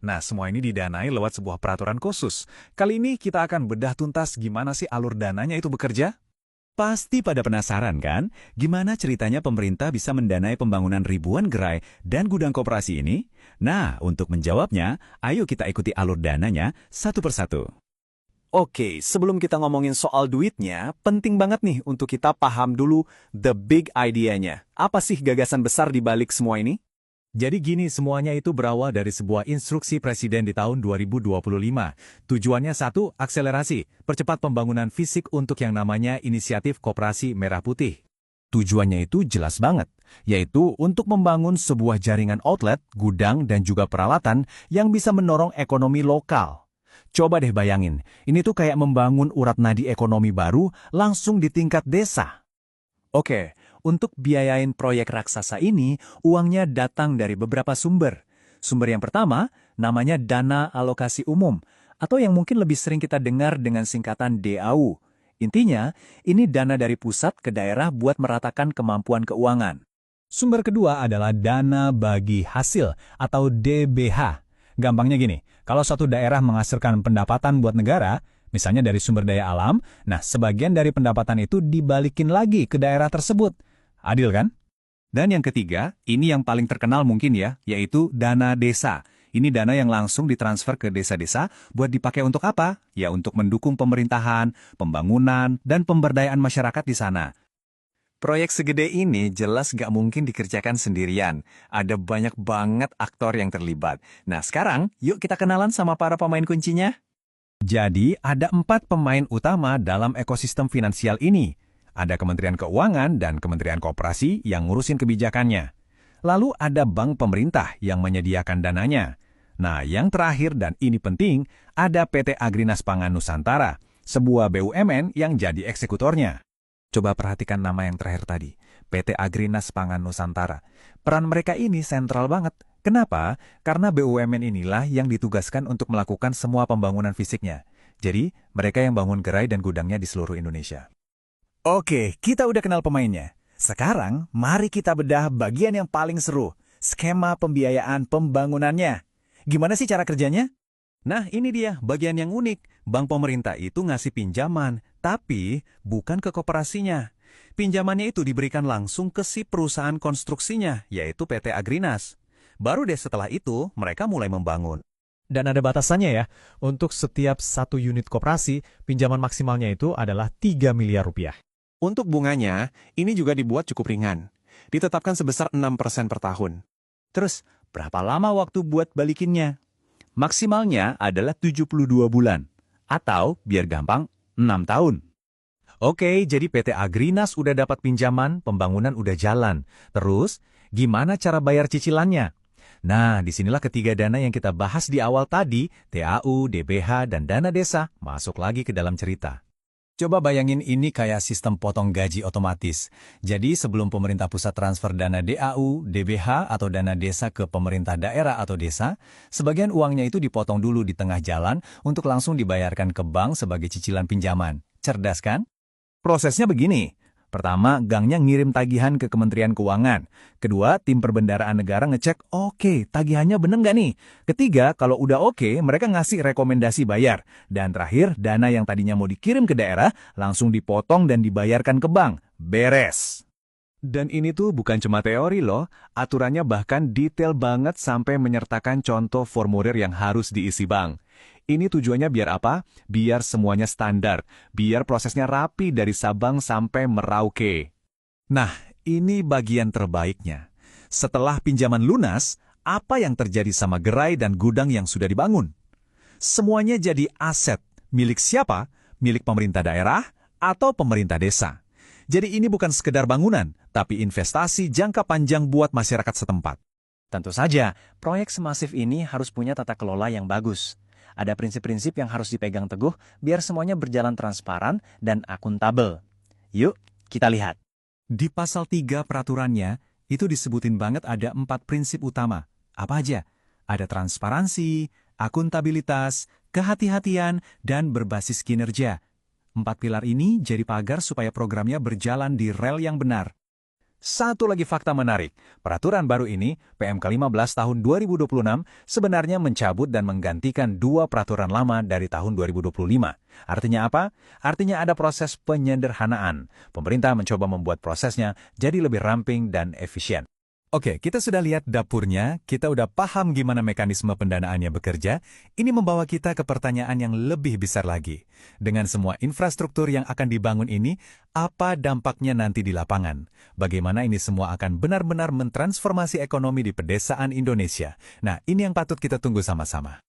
Nah, semua ini didanai lewat sebuah peraturan khusus. Kali ini kita akan bedah tuntas gimana sih alur dananya itu bekerja. Pasti pada penasaran kan, gimana ceritanya pemerintah bisa mendanai pembangunan ribuan gerai dan gudang koperasi ini? Nah, untuk menjawabnya, ayo kita ikuti alur dananya satu persatu. Oke, sebelum kita ngomongin soal duitnya, penting banget nih untuk kita paham dulu the big idea-nya. Apa sih gagasan besar di balik semua ini? Jadi gini, semuanya itu berawal dari sebuah instruksi presiden di tahun 2025. Tujuannya satu, akselerasi, percepat pembangunan fisik untuk yang namanya Inisiatif Koperasi Merah Putih. Tujuannya itu jelas banget, yaitu untuk membangun sebuah jaringan outlet, gudang, dan juga peralatan yang bisa mendorong ekonomi lokal. Coba deh bayangin, ini tuh kayak membangun urat nadi ekonomi baru langsung di tingkat desa. Oke, untuk biayain proyek raksasa ini, uangnya datang dari beberapa sumber. Sumber yang pertama, namanya Dana Alokasi Umum, atau yang mungkin lebih sering kita dengar dengan singkatan DAU. Intinya, ini dana dari pusat ke daerah buat meratakan kemampuan keuangan. Sumber kedua adalah Dana Bagi Hasil, atau DBH. Gampangnya gini, kalau suatu daerah menghasilkan pendapatan buat negara, misalnya dari sumber daya alam, nah sebagian dari pendapatan itu dibalikin lagi ke daerah tersebut. Adil kan? Dan yang ketiga, ini yang paling terkenal mungkin ya, yaitu dana desa. Ini dana yang langsung ditransfer ke desa-desa buat dipakai untuk apa? Ya untuk mendukung pemerintahan, pembangunan, dan pemberdayaan masyarakat di sana. Proyek segede ini jelas gak mungkin dikerjakan sendirian. Ada banyak banget aktor yang terlibat. Nah sekarang, yuk kita kenalan sama para pemain kuncinya. Jadi, ada 4 pemain utama dalam ekosistem finansial ini. Ada Kementerian Keuangan dan Kementerian Koperasi yang ngurusin kebijakannya. Lalu ada bank pemerintah yang menyediakan dananya. Nah, yang terakhir dan ini penting, ada PT Agrinas Pangan Nusantara, sebuah BUMN yang jadi eksekutornya. Coba perhatikan nama yang terakhir tadi, PT Agrinas Pangan Nusantara. Peran mereka ini sentral banget. Kenapa? Karena BUMN inilah yang ditugaskan untuk melakukan semua pembangunan fisiknya. Jadi, mereka yang bangun gerai dan gudangnya di seluruh Indonesia. Oke, kita udah kenal pemainnya. Sekarang, mari kita bedah bagian yang paling seru, skema pembiayaan pembangunannya. Gimana sih cara kerjanya? Nah, ini dia bagian yang unik. Bank pemerintah itu ngasih pinjaman, tapi bukan ke koperasinya. Pinjamannya itu diberikan langsung ke si perusahaan konstruksinya, yaitu PT Agrinas. Baru deh setelah itu, mereka mulai membangun. Dan ada batasannya ya, untuk setiap satu unit koperasi, pinjaman maksimalnya itu adalah 3 miliar rupiah. Untuk bunganya, ini juga dibuat cukup ringan. Ditetapkan sebesar 6% per tahun. Terus, berapa lama waktu buat balikinnya? Maksimalnya adalah 72 bulan. Atau, biar gampang, 6 tahun. Oke, jadi PT Agrinas udah dapat pinjaman, pembangunan udah jalan. Terus, gimana cara bayar cicilannya? Nah, disinilah ketiga dana yang kita bahas di awal tadi, TAU, DBH, dan dana desa, masuk lagi ke dalam cerita. Coba bayangin ini kayak sistem potong gaji otomatis. Jadi sebelum pemerintah pusat transfer dana DAU, DBH, atau dana desa ke pemerintah daerah atau desa, sebagian uangnya itu dipotong dulu di tengah jalan untuk langsung dibayarkan ke bank sebagai cicilan pinjaman. Cerdas kan? Prosesnya begini. Pertama, gangnya ngirim tagihan ke Kementerian Keuangan. Kedua, tim perbendaharaan negara ngecek, oke, tagihannya bener nggak nih? Ketiga, kalau udah oke, mereka ngasih rekomendasi bayar. Dan terakhir, dana yang tadinya mau dikirim ke daerah, langsung dipotong dan dibayarkan ke bank. Beres. Dan ini tuh bukan cuma teori loh, aturannya bahkan detail banget sampai menyertakan contoh formulir yang harus diisi bank. Ini tujuannya biar apa? Biar semuanya standar, biar prosesnya rapi dari Sabang sampai Merauke. Nah, ini bagian terbaiknya. Setelah pinjaman lunas, apa yang terjadi sama gerai dan gudang yang sudah dibangun? Semuanya jadi aset. Milik siapa? Milik pemerintah daerah atau pemerintah desa. Jadi ini bukan sekedar bangunan, tapi investasi jangka panjang buat masyarakat setempat. Tentu saja, proyek semasif ini harus punya tata kelola yang bagus. Ada prinsip-prinsip yang harus dipegang teguh biar semuanya berjalan transparan dan akuntabel. Yuk, kita lihat. Di pasal 3 peraturannya, itu disebutin banget ada 4 prinsip utama. Apa aja? Ada transparansi, akuntabilitas, kehati-hatian, dan berbasis kinerja. 4 pilar ini jadi pagar supaya programnya berjalan di rel yang benar. Satu lagi fakta menarik, peraturan baru ini, PM ke-15 tahun 2026, sebenarnya mencabut dan menggantikan dua peraturan lama dari tahun 2025. Artinya apa? Artinya ada proses penyederhanaan. Pemerintah mencoba membuat prosesnya jadi lebih ramping dan efisien. Oke, kita sudah lihat dapurnya, kita udah paham gimana mekanisme pendanaannya bekerja. Ini membawa kita ke pertanyaan yang lebih besar lagi. Dengan semua infrastruktur yang akan dibangun ini, apa dampaknya nanti di lapangan? Bagaimana ini semua akan benar-benar mentransformasi ekonomi di pedesaan Indonesia? Nah, ini yang patut kita tunggu sama-sama.